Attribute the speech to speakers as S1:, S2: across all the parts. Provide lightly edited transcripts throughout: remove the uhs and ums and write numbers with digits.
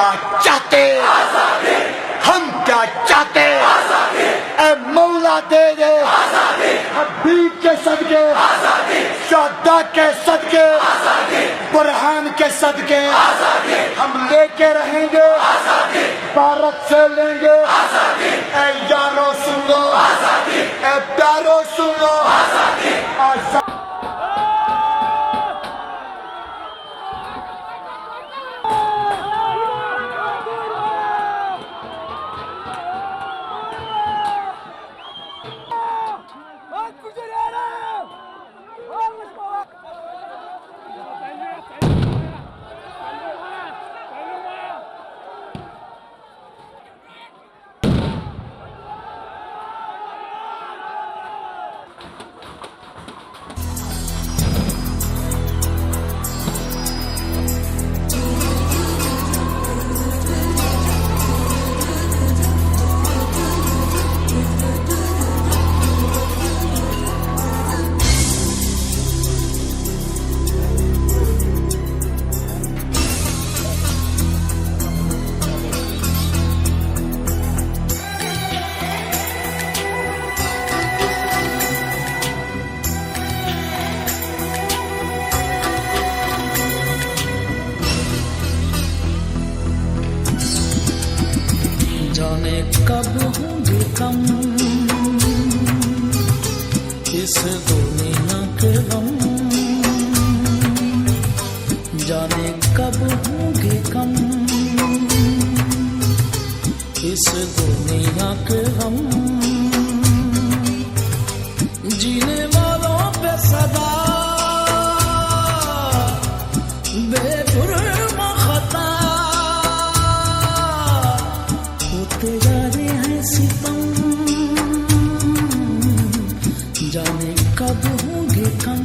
S1: क्या चाहते, हम क्या चाहते, ए मौला दे दे हबीब के सदके, शहदा के सदके, बुरहान के सदके हम लेके रहेंगे, भारत से लेंगे। ए यारो सुन लो, ए प्यारो सुन लो,
S2: जाने कब होंगे कम इस दुनिया के गम, जाने कब होंगे कम इस दुनिया के गम, जीने वालों पे सदा बेजुर्म खता होते जा रहे हैं सितम, जाने कब होंगे कम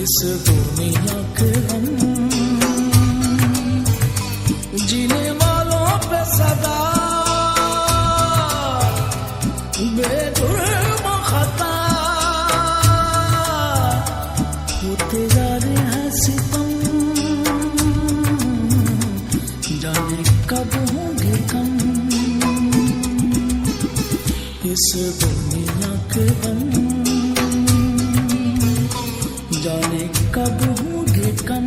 S2: इस दुनिया के गम, जीने वालों पे सदा बेजुर्म खता होते जा रहे हैं सितम, जाने कब होंगे कम इस दुनिया के गम, जाने कब होंगे कम।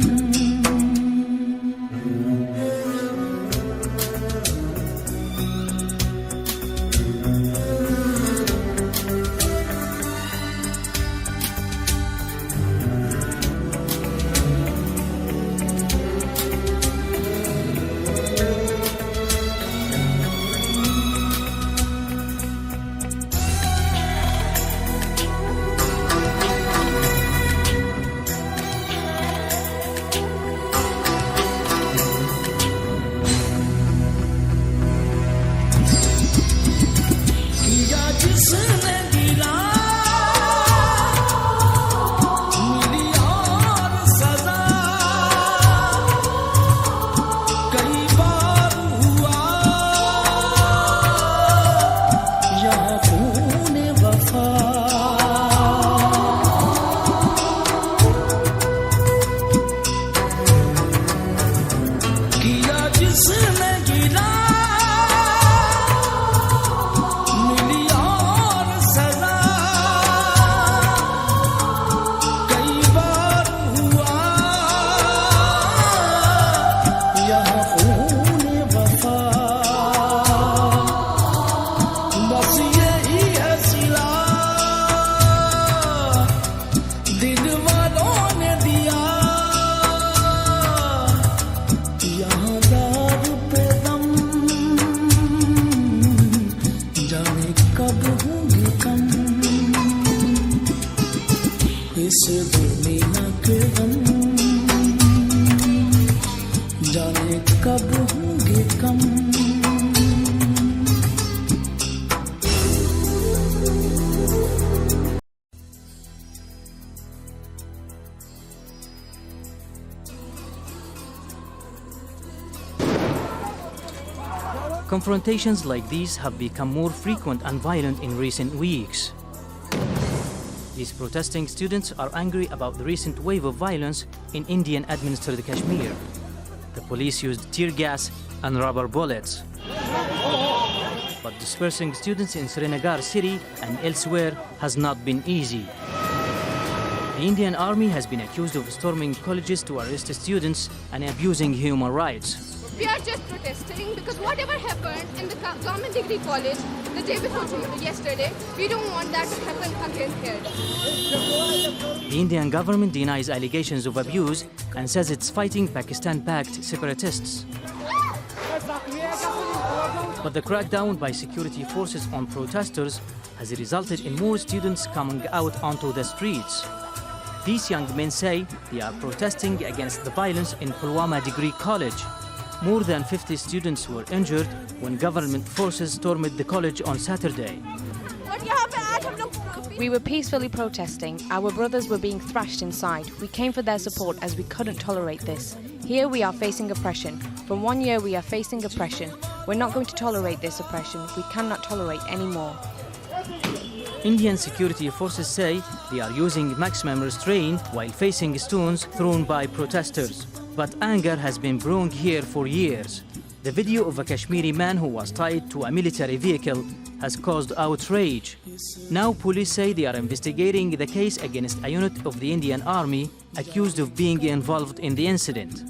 S2: जिसने दिला मिली और सजा, कई बार हुआ यहाँ खून वफा, किया जिसने गिला इस दुनिया के गम, जाने कब होंगे कम।
S3: Confrontations like these have become more frequent and violent in recent weeks. These protesting students are angry about the recent wave of violence in Indian administered Kashmir. The police used tear gas and rubber bullets. But dispersing students in Srinagar city and elsewhere has not been easy. The Indian Army has been accused of storming colleges to arrest students and abusing human rights.
S4: We are just protesting because whatever happened in the government degree college the day before yesterday, we don't want that to happen again here.
S3: The Indian government denies allegations of abuse and says it's fighting Pakistan-backed separatists. But the crackdown by security forces on protesters has resulted in more students coming out onto the streets. These young men say they are protesting against the violence in Pulwama Degree College. More than 50 students were injured when government forces stormed the college on Saturday.
S5: We were peacefully protesting. Our brothers were being thrashed inside. We came for their support as we couldn't tolerate this. Here we are facing oppression. For 1 year we are facing oppression. We're not going to tolerate this oppression. We cannot tolerate any more.
S3: Indian security forces say they are using maximum restraint while facing stones thrown by protesters. But anger has been brewing here for years. The video of a Kashmiri man who was tied to a military vehicle has caused outrage. Now police say they are investigating the case against a unit of the Indian Army accused of being involved in the incident.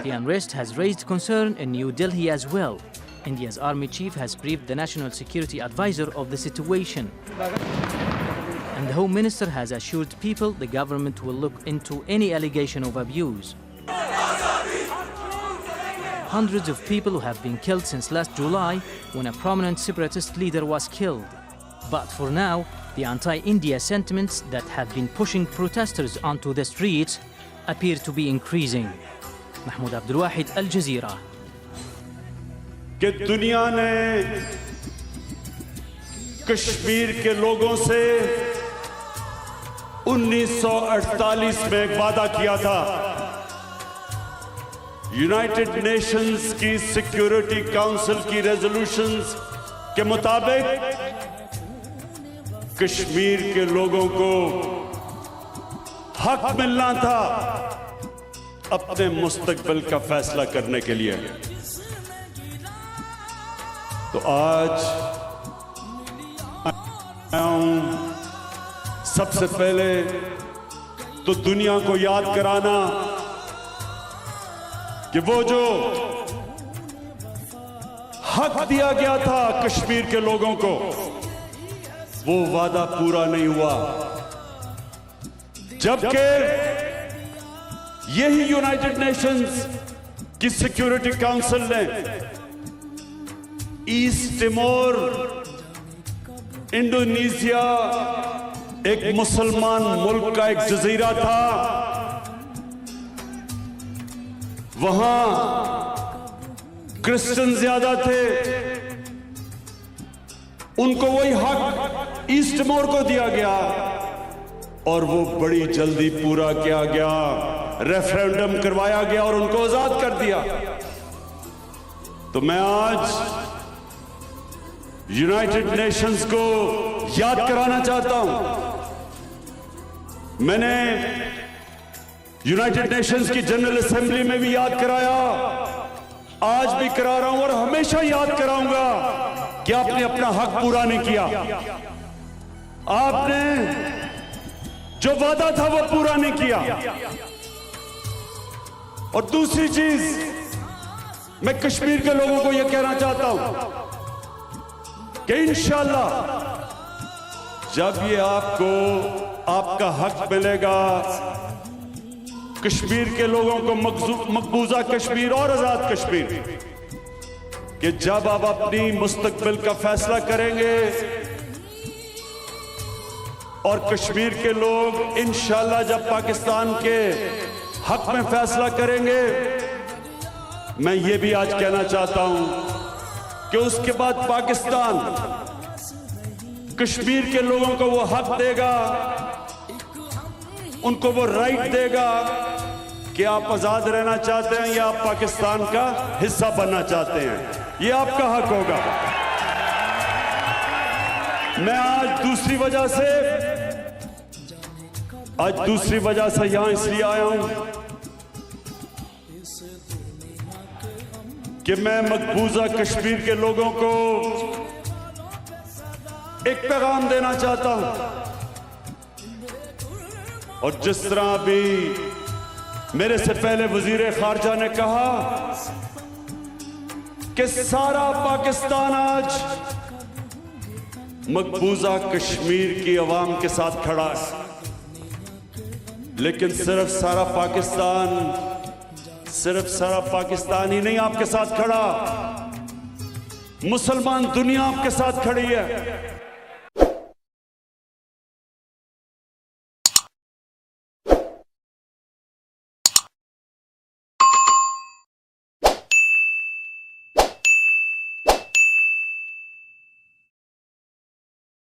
S3: The unrest has raised concern in New Delhi as well. India's army chief has briefed the National Security Advisor of the situation. And the Home Minister has assured people the government will look into any allegation of abuse. Hundreds of people have been killed since last July when a prominent separatist leader was killed. But for now, the anti-India sentiments that have been pushing protesters onto the streets appear to be increasing. Mahmoud Abdul Wahid, Al Jazeera.
S6: कि दुनिया ने कश्मीर के लोगों से 1948 में एक वादा किया था। यूनाइटेड नेशंस की सिक्योरिटी काउंसिल की रेजोल्यूशंस के मुताबिक कश्मीर के लोगों को हक मिलना था अपने मुस्तकबिल का फैसला करने के लिए। तो आज सबसे पहले तो दुनिया को याद कराना कि वो जो हक दिया गया था कश्मीर के लोगों को, वो वादा पूरा नहीं हुआ। जबकि यही यूनाइटेड नेशंस की सिक्योरिटी काउंसिल ने ईस्ट तिमोर, इंडोनेशिया, एक मुसलमान मुल्क का एक जजीरा था, वहां क्रिश्चियन ज्यादा थे, उनको वही हक ईस्ट तिमोर को दिया गया और वो बड़ी जल्दी पूरा किया गया, रेफरेंडम करवाया गया और उनको आजाद कर दिया। तो मैं आज यूनाइटेड नेशंस को याद कराना चाहता हूं। मैंने यूनाइटेड नेशंस की जनरल असेंबली में भी याद कराया, आज भी करा रहा हूं और हमेशा याद कराऊंगा कि आपने अपना हक पूरा नहीं किया। आपने जो वादा था वो पूरा नहीं किया। और दूसरी चीज, मैं कश्मीर के लोगों को यह कहना चाहता हूं कि इंशाअल्लाह जब ये आपको आपका हक मिलेगा, कश्मीर के लोगों को मकबूजा कश्मीर और आजाद कश्मीर, कि जब आप अपनी मुस्तकबिल का फैसला करेंगे और कश्मीर के लोग इंशाअल्लाह जब पाकिस्तान के हक में फैसला करेंगे, मैं ये भी आज कहना चाहता हूं कि उसके बाद पाकिस्तान कश्मीर के लोगों को वो हक देगा, उनको वो राइट देगा कि आप आजाद रहना चाहते हैं या आप पाकिस्तान का हिस्सा बनना चाहते हैं, ये आपका हक होगा। मैं आज दूसरी वजह से यहां इसलिए आया हूं कि मैं मकबूजा कश्मीर के लोगों को एक पैगाम देना चाहता हूं। और जिस तरह अभी मेरे से पहले वजीर खारजा ने कहा कि सारा पाकिस्तान आज मकबूजा कश्मीर की अवाम के साथ खड़ा है, लेकिन सिर्फ सारा पाकिस्तान ही नहीं आपके साथ खड़ा, मुसलमान दुनिया आपके साथ खड़ी है।